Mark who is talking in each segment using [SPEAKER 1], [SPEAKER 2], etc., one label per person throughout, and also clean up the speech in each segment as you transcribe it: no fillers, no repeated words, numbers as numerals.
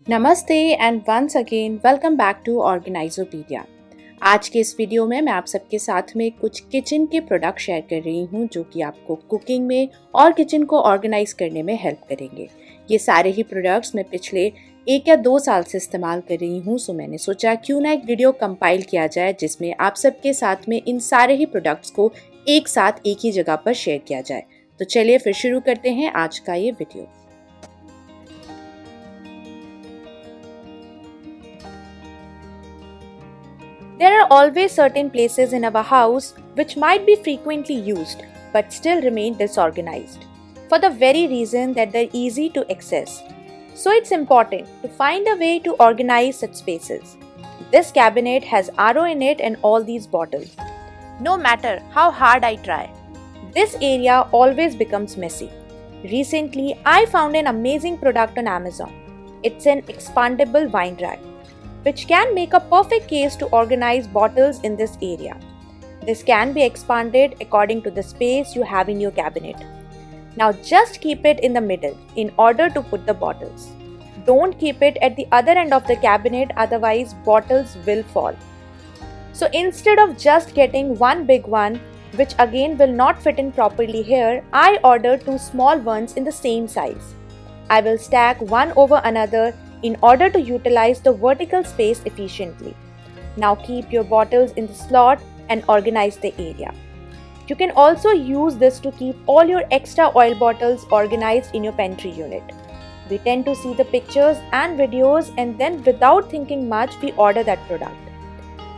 [SPEAKER 1] नमस्ते and once again welcome back to Organizopedia. आज के इस वीडियो में मैं आप सबके साथ में कुछ किचन के प्रोडक्ट शेयर कर रही हूँ जो कि आपको कुकिंग में और किचन को ऑर्गेनाइज करने में हेल्प करेंगे। ये सारे ही प्रोडक्ट्स मैं पिछले 1 या 2 साल से इस्तेमाल कर रही हूँ, सो मैंने सोचा क्यों ना एक वीडियो कंपाइल किया जाए जिसमें आप सबके साथ में इन सारे ही प्रोडक्ट्स को एक साथ एक ही जगह पर शेयर किया जाए। तो चलिए फिर शुरू करते हैं आज का ये video. There are always certain places in our house which might be frequently used but still remain disorganized for the very reason that they're easy to access. So it's important to find a way to organize such spaces. This cabinet has RO in it and all these bottles. No matter how hard I try, this area always becomes messy. Recently, I found an amazing product on Amazon. It's an expandable wine rack which can make a perfect case to organize bottles in this area. This can be expanded according to the space you have in your cabinet. Now just keep it in the middle in order to put the bottles. Don't keep it at the other end of the cabinet, otherwise bottles will fall. So instead of just getting one big one, which again will not fit in properly here, I ordered two small ones in the same size. I will stack one over another in order to utilize the vertical space efficiently. Now keep your bottles in the slot and organize the area. You can also use this to keep all your extra oil bottles organized in your pantry unit. We tend to see the pictures and videos and then without thinking much we order that product.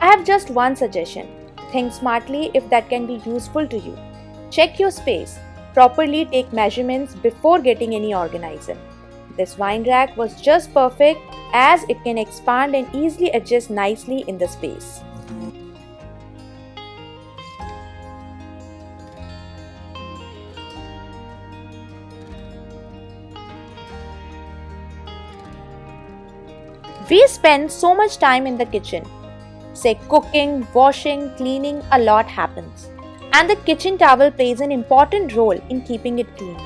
[SPEAKER 1] I have just one suggestion. Think smartly if that can be useful to you. Check your space. Properly take measurements before getting any organizer. This wine rack was just perfect as it can expand and easily adjust nicely in the space. We spend so much time in the kitchen. Say cooking, washing, cleaning, a lot happens. And the kitchen towel plays an important role in keeping it clean.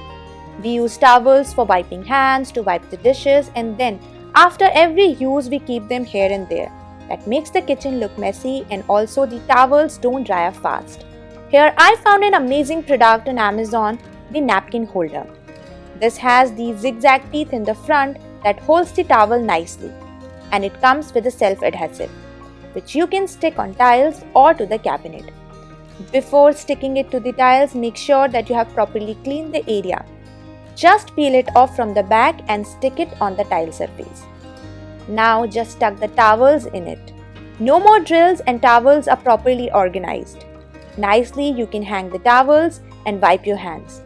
[SPEAKER 1] We use towels for wiping hands, to wipe the dishes, and then after every use we keep them here and there. That makes the kitchen look messy and also the towels don't dry up fast. Here I found an amazing product on Amazon, the napkin holder. This has the zigzag teeth in the front that holds the towel nicely, and it comes with a self-adhesive, which you can stick on tiles or to the cabinet. Before sticking it to the tiles, make sure that you have properly cleaned the area. Just peel it off from the back and stick it on the tile surface. Now just tuck the towels in it. No more drills and towels are properly organized. Nicely you can hang the towels and wipe your hands.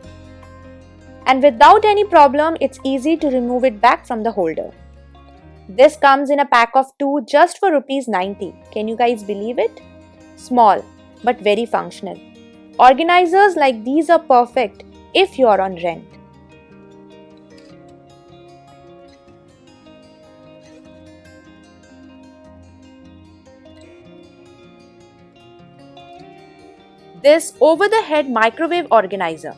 [SPEAKER 1] And without any problem, it's easy to remove it back from the holder. This comes in a pack of 2 just for ₹90. Can you guys believe it? Small but very functional. Organizers like these are perfect if you are on rent. This over-the-head microwave organizer.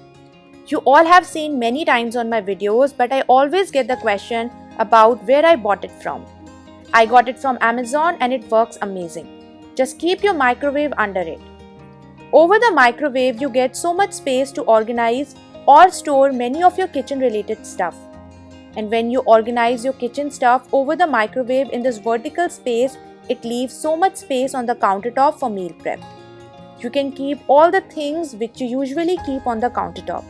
[SPEAKER 1] You all have seen many times on my videos, but I always get the question about where I bought it from. I got it from Amazon and it works amazing. Just keep your microwave under it. Over the microwave, you get so much space to organize or store many of your kitchen related stuff. And when you organize your kitchen stuff over the microwave in this vertical space, it leaves so much space on the countertop for meal prep. You can keep all the things which you usually keep on the countertop.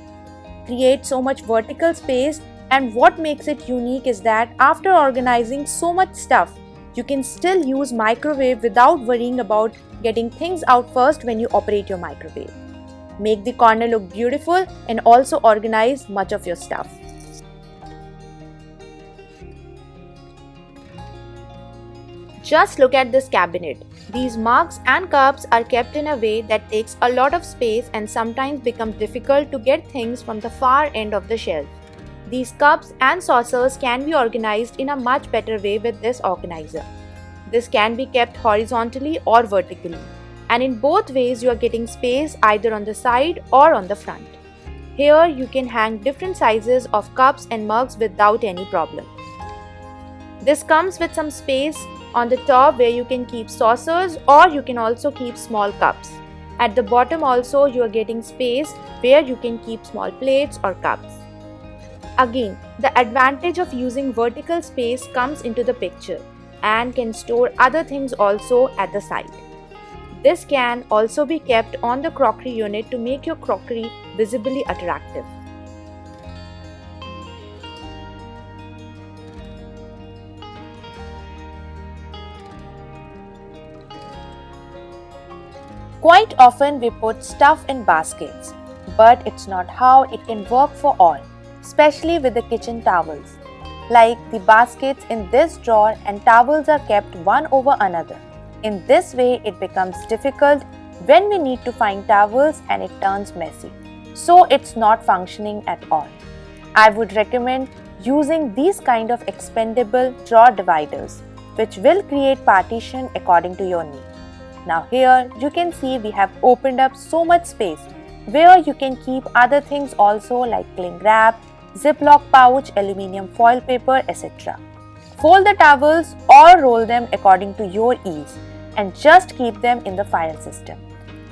[SPEAKER 1] Create so much vertical space, and what makes it unique is that after organizing so much stuff, you can still use microwave without worrying about getting things out first when you operate your microwave. Make the corner look beautiful and also organize much of your stuff. Just look at this cabinet. These mugs and cups are kept in a way that takes a lot of space and sometimes becomes difficult to get things from the far end of the shelf. These cups and saucers can be organized in a much better way with this organizer. This can be kept horizontally or vertically, and in both ways you are getting space either on the side or on the front. Here you can hang different sizes of cups and mugs without any problem. This comes with some space on the top where you can keep saucers or you can also keep small cups. At the bottom also you are getting space where you can keep small plates or cups. Again, the advantage of using vertical space comes into the picture and can store other things also at the side. This can also be kept on the crockery unit to make your crockery visibly attractive. Quite often we put stuff in baskets, but it's not how it can work for all, especially with the kitchen towels. Like the baskets in this drawer and towels are kept one over another. In this way, it becomes difficult when we need to find towels and it turns messy. So it's not functioning at all. I would recommend using these kind of expendable drawer dividers, which will create partition according to your need. Now here you can see we have opened up so much space where you can keep other things also like cling wrap, ziploc pouch, aluminium foil paper, etc. Fold the towels or roll them according to your ease and just keep them in the file system.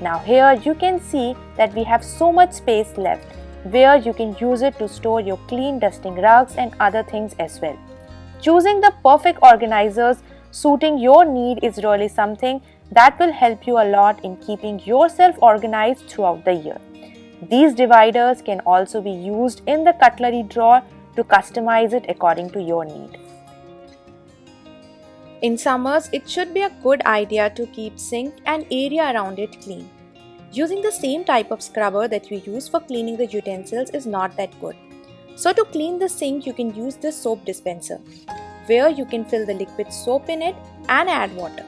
[SPEAKER 1] Now here you can see that we have so much space left where you can use it to store your clean dusting rugs and other things as well. Choosing the perfect organizers suiting your need is really something that will help you a lot in keeping yourself organized throughout the year. These dividers can also be used in the cutlery drawer to customize it according to your need. In summers, it should be a good idea to keep sink and area around it clean. Using the same type of scrubber that you use for cleaning the utensils is not that good. So to clean the sink, you can use this soap dispenser, where you can fill the liquid soap in it and add water.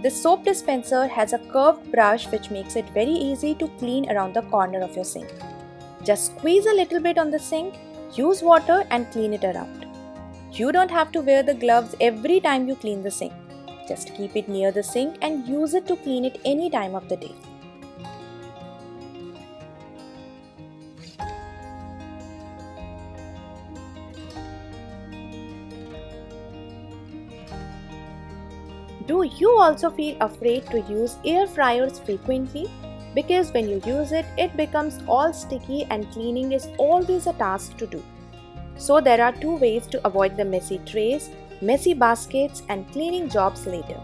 [SPEAKER 1] The soap dispenser has a curved brush which makes it very easy to clean around the corner of your sink. Just squeeze a little bit on the sink, use water and clean it around. You don't have to wear the gloves every time you clean the sink. Just keep it near the sink and use it to clean it any time of the day. Do you also feel afraid to use air fryers frequently? Because when you use it, it becomes all sticky and cleaning is always a task to do. So there are two ways to avoid the messy trays, messy baskets and cleaning jobs later.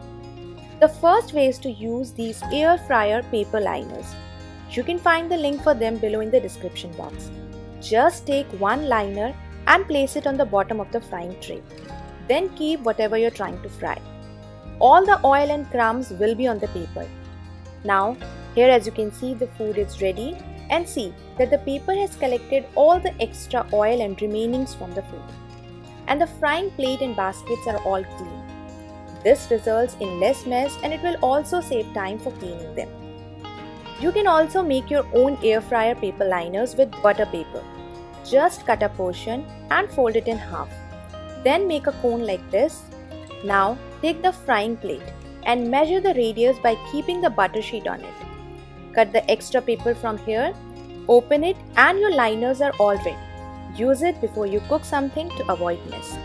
[SPEAKER 1] The first way is to use these air fryer paper liners. You can find the link for them below in the description box. Just take one liner and place it on the bottom of the frying tray. Then keep whatever you're trying to fry. All the oil and crumbs will be on the paper. Now, here as you can see the food is ready and see that the paper has collected all the extra oil and remainings from the food. And the frying plate and baskets are all clean. This results in less mess and it will also save time for cleaning them. You can also make your own air fryer paper liners with butter paper. Just cut a portion and fold it in half. Then make a cone like this. Now take the frying plate and measure the radius by keeping the butter sheet on it. Cut the extra paper from here, open it and your liners are all ready. Use it before you cook something to avoid mess.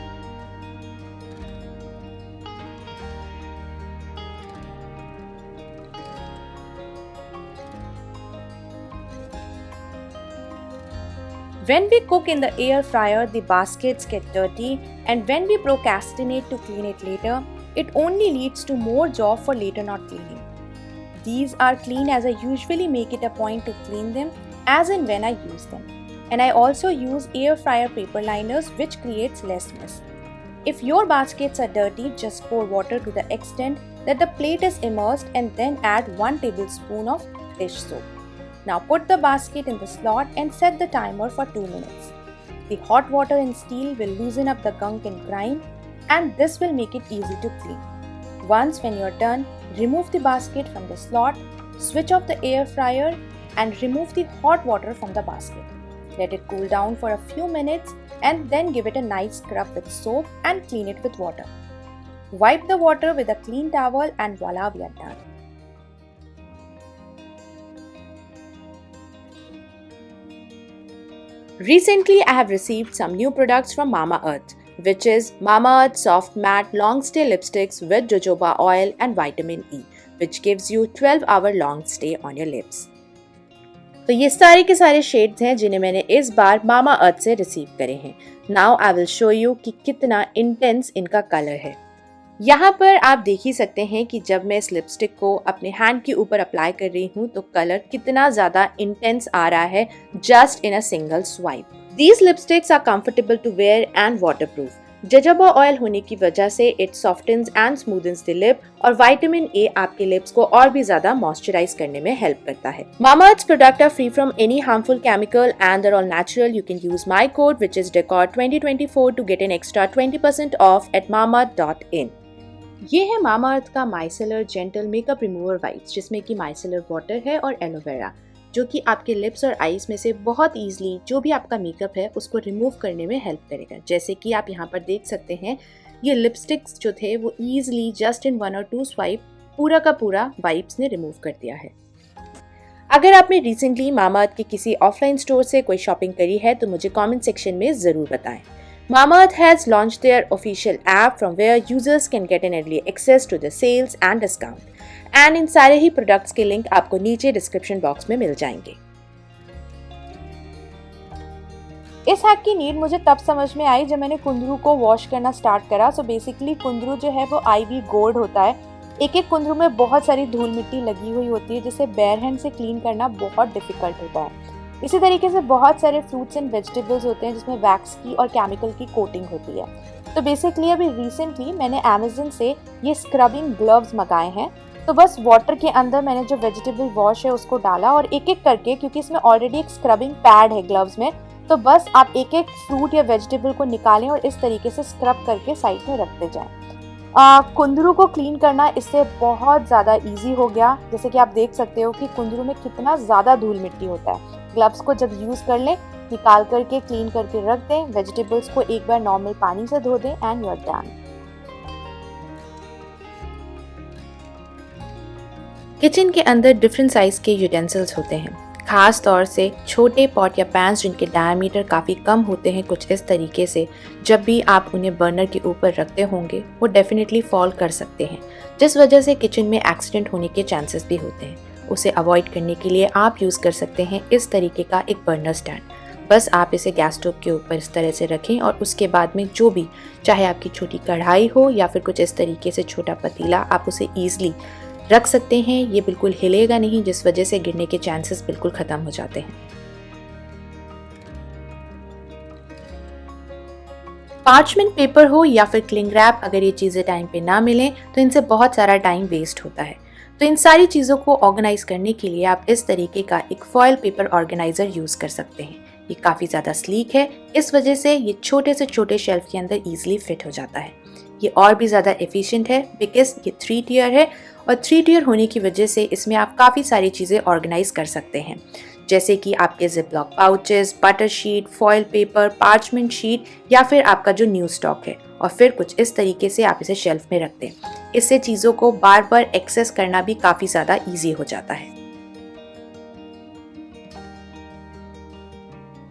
[SPEAKER 1] When we cook in the air fryer, the baskets get dirty, and when we procrastinate to clean it later, it only leads to more job for later not cleaning. These are clean as I usually make it a point to clean them as and when I use them. And I also use air fryer paper liners which creates less mess. If your baskets are dirty, just pour water to the extent that the plate is immersed and then add 1 tablespoon of dish soap. Now put the basket in the slot and set the timer for 2 minutes. The hot water and steel will loosen up the gunk and grime and this will make it easy to clean. Once when you're done, remove the basket from the slot, switch off the air fryer and remove the hot water from the basket. Let it cool down for a few minutes and then give it a nice scrub with soap and clean it with water. Wipe the water with a clean towel and voila, we are done. Recently, I have received some new products from Mamaearth which is Mamaearth Soft Matte Long Stay Lipsticks with jojoba oil and vitamin E, which gives you 12-hour long stay on your lips. तो ये सारे के सारे shades हैं जिन्हें मैंने इस बार Mamaearth से रिसीव करे हैं. Now I will show you कि कितना इंटेंस इनका कलर है. यहाँ पर आप देख ही सकते हैं कि जब मैं इस लिपस्टिक को अपने हैंड के ऊपर अप्लाई कर रही हूँ तो कलर कितना ज़्यादा इंटेंस आ रहा है just in a single swipe. These lipsticks are comfortable to wear and waterproof. Jojoba oil होने की वजह से it softens and smoothens the lip और vitamin A आपके lips को और भी ज़्यादा moisturize करने में help करता है. Mamaearth's products are free from any harmful chemical and they're all natural. You can use my code which is DECOR2024 to get an extra 20% off at mamaearth.in. ये है Mamaearth का micellar gentle makeup remover wipes जिसमें कि micellar water है और aloe vera, जो कि आपके लिप्स और आईज में से बहुत ईजिली जो भी आपका मेकअप है उसको रिमूव करने में हेल्प करेगा. जैसे कि आप यहाँ पर देख सकते हैं ये लिपस्टिक्स जो थे वो ईजिली जस्ट इन 1 और 2 स्वाइप पूरा का पूरा वाइप्स ने रिमूव कर दिया है. अगर आपने रिसेंटली Mamaearth के किसी ऑफलाइन स्टोर से कोई शॉपिंग करी है तो मुझे कमेंट सेक्शन में ज़रूर बताएं. Mamaearth has launched their official app from where users can get an early access to the sales and discount. And in सारे ही प्रोडक्ट्स के लिंक आपको नीचे डिस्क्रिप्शन बॉक्स में मिल जाएंगे. इस हैक की नीड मुझे तब समझ में आई जब मैंने कुंदरू को वॉश करना स्टार्ट करा. सो बेसिकली कुंदरू जो है वो आईवी गोल्ड होता है. एक एक कुंदरू में बहुत सारी धूल मिट्टी लगी हुई होती है जिसे बेयर हैंड से क्लीन करना बहुत डिफिकल्ट होता है. इसी तरीके से बहुत सारे फ्रूट्स एंड वेजिटेबल्स होते हैं जिसमें वैक्स की और केमिकल की कोटिंग होती है. तो बेसिकली अभी रिसेंटली मैंने अमेज़न से ये स्क्रबिंग ग्लव्स मंगाए हैं. तो बस वाटर के अंदर मैंने जो वेजिटेबल वॉश है उसको डाला और एक एक करके, क्योंकि इसमें ऑलरेडी एक स्क्रबिंग पैड है ग्लव्स में, तो बस आप एक एक फ्रूट या वेजिटेबल को निकालें और इस तरीके से स्क्रब करके साइड में रखते जाएं. कुंदरू को क्लीन करना इससे बहुत ज़्यादा इजी हो गया. जैसे कि आप देख सकते हो कि कुंदरू में कितना ज़्यादा धूल मिट्टी होता है. ग्लव्स को जब यूज़ कर लें, निकाल करके क्लीन करके रख दें, वेजिटेबल्स को एक बार नॉर्मल पानी से धो दें and you are done. Kitchen के अंदर डिफरेंट साइज के यूटेंसिल्स होते हैं, खास तौर से छोटे पॉट या पैन्स जिनके डायमीटर काफ़ी कम होते हैं कुछ इस तरीके से. जब भी आप उन्हें बर्नर के ऊपर रखते होंगे वो डेफिनेटली फॉल कर सकते हैं, जिस वजह से किचन में एक्सीडेंट होने के चांसेस भी होते हैं. उसे अवॉइड करने के लिए आप यूज़ कर सकते हैं इस तरीके का एक बर्नर स्टैंड. बस आप इसे गैस स्टोव के ऊपर इस तरह से रखें और उसके बाद में जो भी, चाहे आपकी छोटी कढ़ाई हो या फिर कुछ इस तरीके से छोटा पतीला, आप उसे ईजिली रख सकते हैं. ये बिल्कुल हिलेगा नहीं जिस वजह से गिरने के चांसेस बिल्कुल खत्म हो जाते हैं. पार्चमेंट पेपर हो या फिर क्लिंग रैप, अगर ये चीज़ें टाइम पे ना मिलें तो इनसे बहुत सारा टाइम वेस्ट होता है. तो इन सारी चीज़ों को ऑर्गेनाइज करने के लिए आप इस तरीके का एक फॉयल पेपर ऑर्गेनाइजर यूज़ कर सकते हैं. ये काफ़ी ज़्यादा स्लीक है, इस वजह से ये छोटे से छोटे शेल्फ के अंदर ईजिली फिट हो जाता है. ये और भी ज़्यादा एफिशिएंट है बिकॉज ये 3 टियर है और 3 टियर होने की वजह से इसमें आप काफ़ी सारी चीज़ें ऑर्गेनाइज कर सकते हैं, जैसे कि आपके ziplock pouches, butter sheet, foil paper, parchment sheet या फिर आपका जो न्यू स्टॉक है, और फिर कुछ इस तरीके से आप इसे शेल्फ में रखते हैं. इससे चीज़ों को बार बार एक्सेस करना भी काफ़ी ज़्यादा ईजी हो जाता है.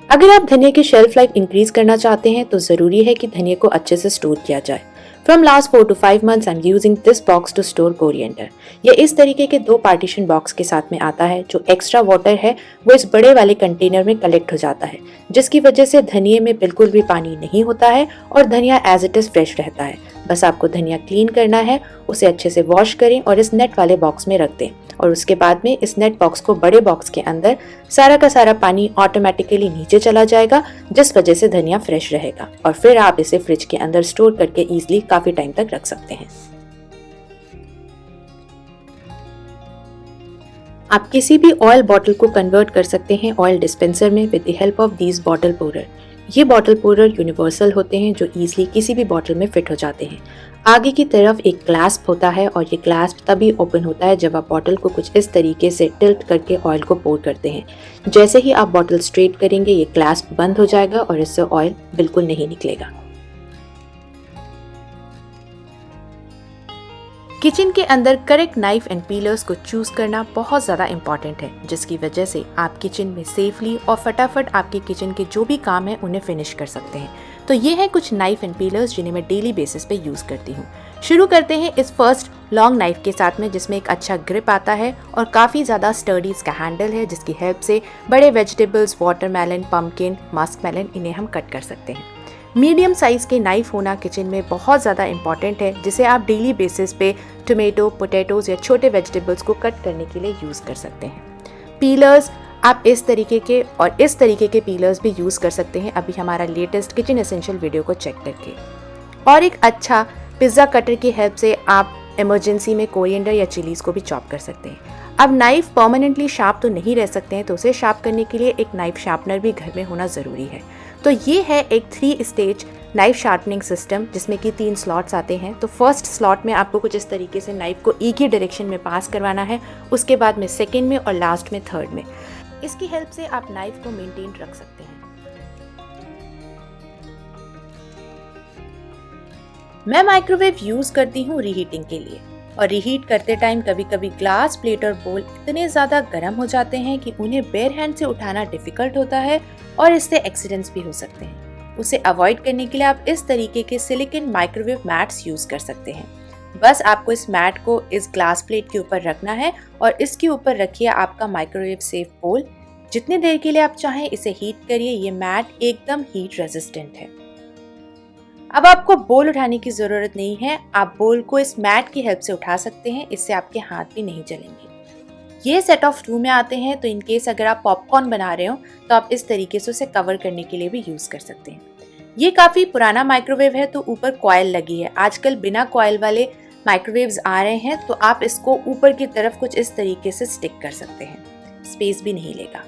[SPEAKER 1] अगर आप धनिया की शेल्फ लाइफ इंक्रीज करना चाहते हैं तो ज़रूरी है कि धनिया को अच्छे से स्टोर किया जाए. From last 4 to 5 months, I'm using this box to store coriander. ये इस तरीके के 2 पार्टीशन बॉक्स के साथ में आता है. जो एक्स्ट्रा वाटर है वो इस बड़े वाले कंटेनर में कलेक्ट हो जाता है, जिसकी वजह से धनिये में बिल्कुल भी पानी नहीं होता है और धनिया एज इट इज़ फ्रेश रहता है. बस आपको धनिया क्लीन करना है, उसे अच्छे से वॉश करें और इस नेट वाले बॉक्स में रख दें. और उसके बाद में इस नेट बॉक्स को बड़े बॉक्स के अंदर सारा का सारा पानी ऑटोमेटिकली नीचे चला जाएगा, जिस वजह से धनिया फ्रेश रहेगा. और फिर आप इसे फ्रिज के अंदर स्टोर करके इजीली काफी टाइम तक रख सकते हैं. आप किसी भी ऑयल बॉटल को कन्वर्ट कर सकते हैं ऑयल डिस्पेंसर में with the help of these bottle pourer. ये बॉटल पोरर यूनिवर्सल होते हैं जो इजीली किसी भी बॉटल में फिट हो जाते हैं. आगे की तरफ एक क्लैस्प होता है और ये क्लैस्प तभी ओपन होता है जब आप बॉटल को कुछ इस तरीके से टिल्ट करके ऑयल को पोर करते हैं. जैसे ही आप बॉटल स्ट्रेट करेंगे ये क्लैस्प बंद हो जाएगा और इससे ऑयल बिल्कुल नहीं निकलेगा. किचन के अंदर करेक्ट नाइफ एंड पीलर्स को चूज करना बहुत ज़्यादा इंपॉर्टेंट है, जिसकी वजह से आप किचन में सेफली और फटाफट आपके किचन के जो भी काम है उन्हें फिनिश कर सकते हैं. तो ये हैं कुछ नाइफ एंड पीलर्स जिन्हें मैं डेली बेसिस पे यूज़ करती हूँ। शुरू करते हैं इस फर्स्ट लॉन्ग नाइफ के साथ में, जिसमें एक अच्छा ग्रिप आता है और काफ़ी ज़्यादा स्टर्डी इसका हैंडल है, जिसकी हेल्प से बड़े वेजिटेबल्स, वाटरमेलन, पम्पकिन, मस्कमेलन, इन्हें हम कट कर सकते हैं। मीडियम साइज़ के नाइफ होना किचन में बहुत ज़्यादा इंपॉर्टेंट है, जिसे आप डेली बेसिस पे टोमेटो, पोटैटोज़ या छोटे वेजिटेबल्स को कट करने के लिए यूज़ कर सकते हैं। पीलर्स आप इस तरीके के और इस तरीके के पीलर्स भी यूज़ कर सकते हैं, अभी हमारा लेटेस्ट किचन एसेंशियल वीडियो को चेक करके। और एक अच्छा पिज़्ज़ा कटर की हेल्प से आप इमरजेंसी में कोरिएंडर या चिलीज़ को भी चॉप कर सकते हैं। अब नाइफ परमानेंटली शार्प तो नहीं रह सकते हैं, तो उसे शार्प करने के लिए एक नाइफ शार्पनर भी घर में होना ज़रूरी है। तो ये है एक 3 स्टेज नाइफ शार्पनिंग सिस्टम, जिसमें कि 3 स्लॉट्स आते हैं। तो फर्स्ट स्लॉट में आपको कुछ इस तरीके से नाइफ को एक ही डायरेक्शन में पास करवाना है, उसके बाद में सेकेंड में और लास्ट में थर्ड में। इसकी हेल्प से आप नाइफ को मेंटेन रख सकते हैं। मैं माइक्रोवेव यूज करती हूँ रीहीटिंग के लिए, और रीहीट करते टाइम कभी कभी ग्लास, प्लेट और बोल इतने ज़्यादा गर्म हो जाते हैं कि उन्हें बेयर हैंड से उठाना डिफिकल्ट होता है और इससे एक्सीडेंट्स भी हो सकते हैं। उसे अवॉइड करने के लिए आप इस तरीके के सिलिकॉन माइक्रोवेव मैट्स यूज़ कर सकते हैं। बस आपको इस मैट को इस ग्लास प्लेट के ऊपर रखना है और इसके ऊपर रखिए आपका माइक्रोवेव सेफ बोल। जितनी देर के लिए आप चाहें इसे हीट करिए, ये मैट एकदम हीट रेजिस्टेंट है। अब आपको बोल उठाने की जरूरत नहीं है, आप बोल को इस मैट की हेल्प से उठा सकते हैं, इससे आपके हाथ भी नहीं जलेंगे। ये सेट ऑफ 2 में आते हैं, तो इनकेस अगर आप पॉपकॉर्न बना रहे हो तो आप इस तरीके से उसे कवर करने के लिए भी यूज कर सकते हैं। ये काफी पुराना माइक्रोवेव है, तो ऊपर कॉइल लगी है। आजकल बिना कॉइल वाले माइक्रोवेव्स आ रहे हैं, तो आप इसको ऊपर की तरफ कुछ इस तरीके से स्टिक कर सकते हैं, स्पेस भी नहीं लेगा।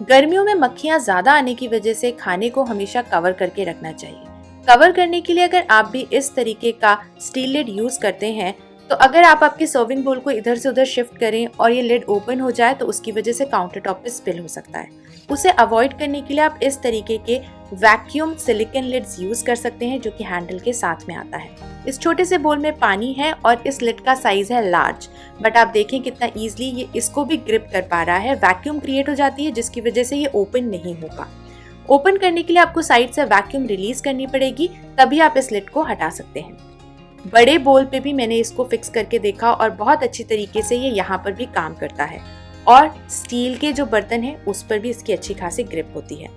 [SPEAKER 1] गर्मियों में मक्खियां ज्यादा आने की वजह से खाने को हमेशा कवर करके रखना चाहिए। कवर करने के लिए अगर आप भी इस तरीके का स्टील लिड यूज करते हैं, तो अगर आप आपके सर्विंग बोल को इधर से उधर शिफ्ट करें और ये लिड ओपन हो जाए तो उसकी वजह से काउंटर टॉप पे स्पिल हो सकता है। उसे अवॉइड करने के लिए आप इस तरीके के वैक्यूम सिलिकॉन लिड्स यूज कर सकते हैं, जो कि हैंडल के साथ में आता है। इस छोटे से बोल में पानी है और इस लिड का साइज है लार्ज, बट आप देखें कितना इजीली ये इसको भी ग्रिप कर पा रहा है। वैक्यूम क्रिएट हो जाती है जिसकी वजह से ये ओपन नहीं होगा। ओपन करने के लिए आपको साइड से वैक्यूम रिलीज करनी पड़ेगी, तभी आप इस लिड को हटा सकते हैं। बड़े बोल पे भी मैंने इसको फिक्स करके देखा और बहुत अच्छी तरीके से ये यहाँ पर भी काम करता है, और स्टील के जो बर्तन है उस पर भी इसकी अच्छी खासी ग्रिप होती है।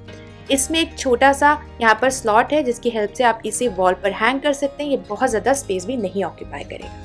[SPEAKER 1] इसमें एक छोटा सा यहाँ पर स्लॉट है, जिसकी हेल्प से आप इसे वॉल पर हैंग कर सकते हैं। ये बहुत ज्यादा स्पेस भी नहीं ऑक्यूपाई करेगा।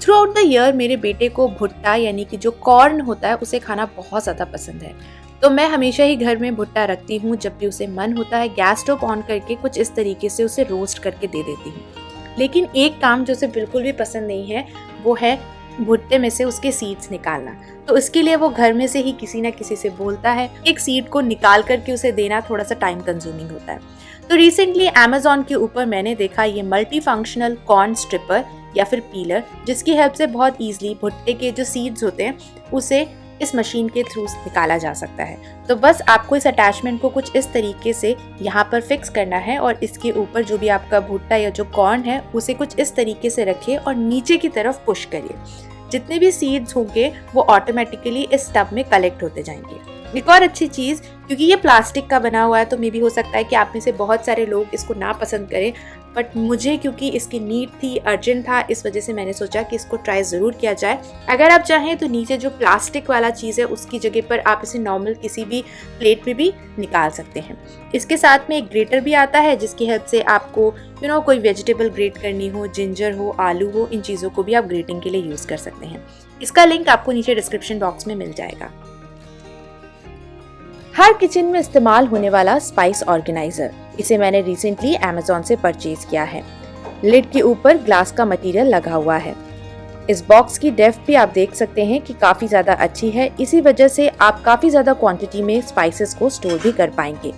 [SPEAKER 1] थ्रू आउट द ईयर मेरे बेटे को भुट्टा यानी कि जो कॉर्न होता है उसे खाना बहुत ज़्यादा पसंद है, तो मैं हमेशा ही घर में भुट्टा रखती हूँ। जब भी उसे मन होता है गैस स्टोव ऑन करके कुछ इस तरीके से उसे रोस्ट करके दे देती हूँ। लेकिन एक काम जो उसे बिल्कुल भी पसंद नहीं है, वो है भुट्टे में से उसके सीड्स निकालना। तो इसके लिए वो घर में से ही किसी न किसी से बोलता है। एक सीड को निकाल करके उसे देना थोड़ा सा टाइम कंज्यूमिंग होता है। तो रिसेंटली Amazon के ऊपर मैंने देखा ये मल्टी फंक्शनल कॉर्न स्ट्रिपर या फिर पीलर, जिसकी हेल्प से बहुत ईजिली भुट्टे के जो सीड्स होते हैं उसे इस मशीन के थ्रू निकाला जा सकता है। तो बस आपको इस अटैचमेंट को कुछ इस तरीके से यहाँ पर फिक्स करना है और इसके ऊपर जो भी आपका भुट्टा या जो कॉर्न है उसे कुछ इस तरीके से रखिए और नीचे की तरफ पुश करिए। जितने भी सीड्स होंगे वो ऑटोमेटिकली इस टब में कलेक्ट होते जाएंगे। एक और अच्छी चीज़, क्योंकि ये प्लास्टिक का बना हुआ है तो मे भी हो सकता है कि आप में से बहुत सारे लोग इसको ना पसंद करें, बट मुझे क्योंकि इसकी नीड थी, अर्जेंट था, इस वजह से मैंने सोचा कि इसको ट्राई ज़रूर किया जाए। अगर आप चाहें तो नीचे जो प्लास्टिक वाला चीज़ है उसकी जगह पर आप इसे नॉर्मल किसी भी प्लेट में भी निकाल सकते हैं। इसके साथ में एक ग्रेटर भी आता है, जिसकी हेल्प से आपको कोई वेजिटेबल ग्रेट करनी हो, जिंजर हो, आलू हो, इन चीज़ों को भी आप ग्रेटिंग के लिए यूज़ कर सकते हैं। इसका लिंक आपको नीचे डिस्क्रिप्शन बॉक्स में मिल जाएगा। हर किचन में इस्तेमाल होने वाला स्पाइस ऑर्गेनाइजर, इसे मैंने रिसेंटली Amazon से परचेज किया है। लिड के ऊपर ग्लास का मटेरियल लगा हुआ है। इस बॉक्स की डेप्थ भी आप देख सकते हैं कि काफ़ी ज़्यादा अच्छी है, इसी वजह से आप काफ़ी ज़्यादा क्वांटिटी में स्पाइसेस को स्टोर भी कर पाएंगे।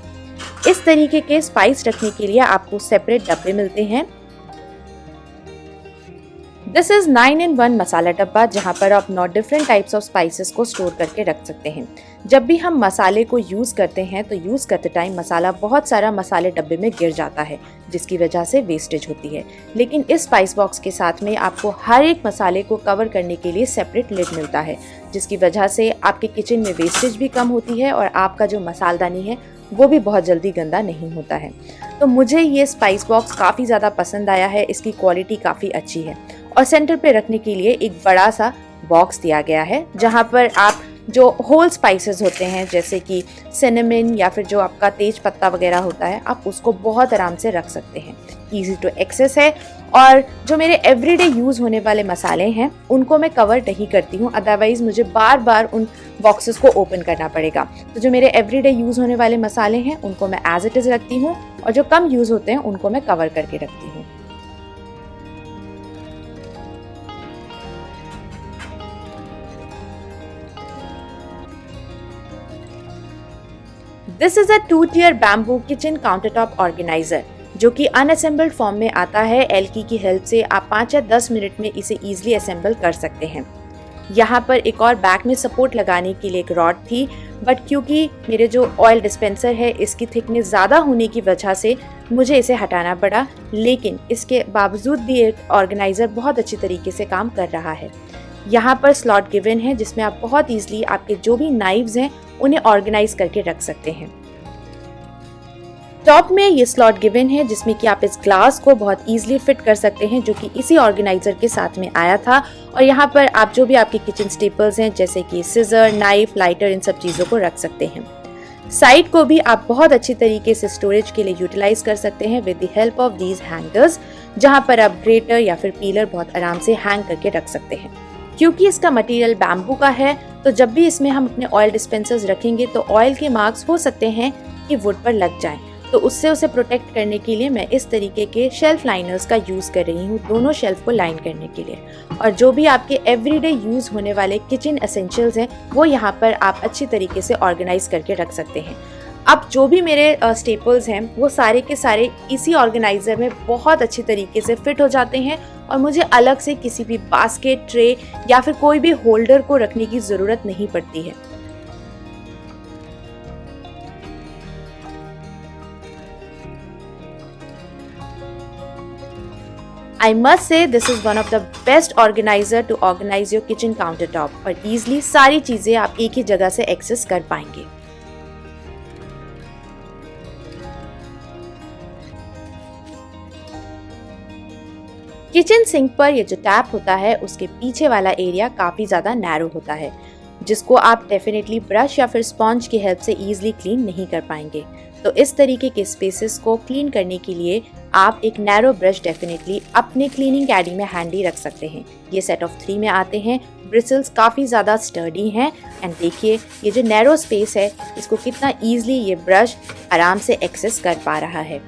[SPEAKER 1] इस तरीके के स्पाइस रखने के लिए आपको सेपरेट डब्बे मिलते हैं। दिस इज 9 in 1 मसाला डब्बा, जहाँ पर आप 9 डिफरेंट टाइप्स ऑफ स्पाइसेस को स्टोर करके रख सकते हैं। जब भी हम मसाले को यूज़ करते हैं तो यूज़ करते टाइम मसाला बहुत सारा मसाले डब्बे में गिर जाता है, जिसकी वजह से वेस्टेज होती है। लेकिन इस स्पाइस बॉक्स के साथ में आपको हर एक मसाले को कवर करने के लिए सेपरेट लिड मिलता है, जिसकी वजह से आपके किचन में वेस्टेज भी कम होती है और आपका जो मसालदानी है वो भी बहुत जल्दी गंदा नहीं होता है। तो मुझे ये स्पाइस बॉक्स काफ़ी ज़्यादा पसंद आया है, इसकी क्वालिटी काफ़ी अच्छी है। और सेंटर पे रखने के लिए एक बड़ा सा बॉक्स दिया गया है, जहाँ पर आप जो होल स्पाइसेस होते हैं जैसे कि सिनेमन या फिर जो आपका तेज पत्ता वगैरह होता है, आप उसको बहुत आराम से रख सकते हैं। ईजी टू एक्सेस है। और जो मेरे एवरीडे यूज़ होने वाले मसाले हैं उनको मैं कवर नहीं करती हूँ, अदरवाइज़ मुझे बार बार उन बॉक्सेस को ओपन करना पड़ेगा। तो जो मेरे एवरीडे यूज़ होने वाले मसाले हैं उनको मैं एज इट इज़ रखती हूँ, और जो कम यूज़ होते हैं उनको मैं कवर करके रखती हूँ। This is a 2-tier bamboo kitchen countertop organiser, जो कि अनअसेंबल्ड फॉर्म में आता है। एलकी की हेल्प से आप 5 या 10 मिनट में इसे ईजिली असेंबल कर सकते हैं। यहाँ पर एक और बैक में सपोर्ट लगाने के लिए एक रॉड थी, बट क्योंकि मेरे जो ऑयल डिस्पेंसर है इसकी थिकनेस ज़्यादा होने की वजह से मुझे इसे हटाना पड़ा। लेकिन इसके बावजूद भी एक ऑर्गेनाइज़र बहुत अच्छी तरीके से काम कर रहा है। यहाँ पर स्लॉट गिवन है जिसमें आप बहुत ईजिली आपके जो भी नाइव्स हैं उन्हें ऑर्गेनाइज करके रख सकते हैं। टॉप में ये स्लॉट गिवन है जिसमें कि आप इस ग्लास को बहुत ईजिली फिट कर सकते हैं, जो कि इसी ऑर्गेनाइजर के साथ में आया था। और यहाँ पर आप जो भी आपके किचन स्टेपल्स हैं जैसे कि सिजर, नाइफ, लाइटर, इन सब चीज़ों को रख सकते हैं। साइड को भी आप बहुत अच्छी तरीके से स्टोरेज के लिए यूटिलाइज कर सकते हैं with the help of these hangers, जहाँ पर आप ग्रेटर या फिर पीलर बहुत आराम से हैंग करके रख सकते हैं। क्योंकि इसका मटेरियल बैम्बू का है तो जब भी इसमें हम अपने ऑयल डिस्पेंसर्स रखेंगे तो ऑयल के मार्क्स हो सकते हैं कि वुड पर लग जाएं। तो उससे उसे प्रोटेक्ट करने के लिए मैं इस तरीके के शेल्फ लाइनर्स का यूज़ कर रही हूँ, दोनों शेल्फ को लाइन करने के लिए। और जो भी आपके एवरीडे यूज़ होने वाले किचन एसेंशियल्स हैं वो यहाँ पर आप अच्छी तरीके से ऑर्गेनाइज करके रख सकते हैं। अब जो भी मेरे स्टेपल्स हैं वो सारे के सारे इसी ऑर्गेनाइजर में बहुत अच्छी तरीके से फिट हो जाते हैं, और मुझे अलग से किसी भी बास्केट, ट्रे या फिर कोई भी होल्डर को रखने की ज़रूरत नहीं पड़ती है। I must say this is one of the best organizer to organize your kitchen countertop, और easily सारी चीज़ें आप एक ही जगह से एक्सेस कर पाएंगे। किचन सिंक पर ये जो टैप होता है उसके पीछे वाला एरिया काफ़ी ज़्यादा नैरो होता है, जिसको आप डेफिनेटली ब्रश या फिर स्पॉन्ज की हेल्प से ईजिली क्लीन नहीं कर पाएंगे। तो इस तरीके के स्पेसेस को क्लीन करने के लिए आप एक नैरो ब्रश डेफिनेटली अपने क्लीनिंग कैडी में हैंडी रख सकते हैं। ये सेट ऑफ 3 में आते हैं। ब्रिसल्स काफ़ी ज़्यादा स्टर्डी हैं, एंड देखिए ये जो नैरो स्पेस है इसको कितना ईजिली ये ब्रश आराम से एक्सेस कर पा रहा है।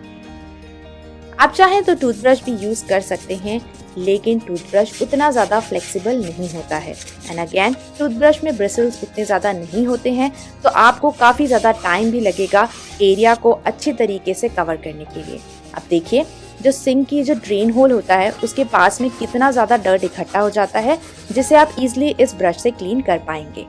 [SPEAKER 1] आप चाहें तो टूथब्रश भी यूज़ कर सकते हैं, लेकिन टूथब्रश उतना ज़्यादा फ्लेक्सिबल नहीं होता है। एंड अगेन टूथब्रश में ब्रिसल्स उतने ज़्यादा नहीं होते हैं, तो आपको काफ़ी ज़्यादा टाइम भी लगेगा एरिया को अच्छी तरीके से कवर करने के लिए। अब देखिए जो सिंक की जो ड्रेन होल होता है उसके पास में कितना ज़्यादा डर्ट इकट्ठा हो जाता है, जिसे आप इजीली इस ब्रश से क्लीन कर पाएंगे।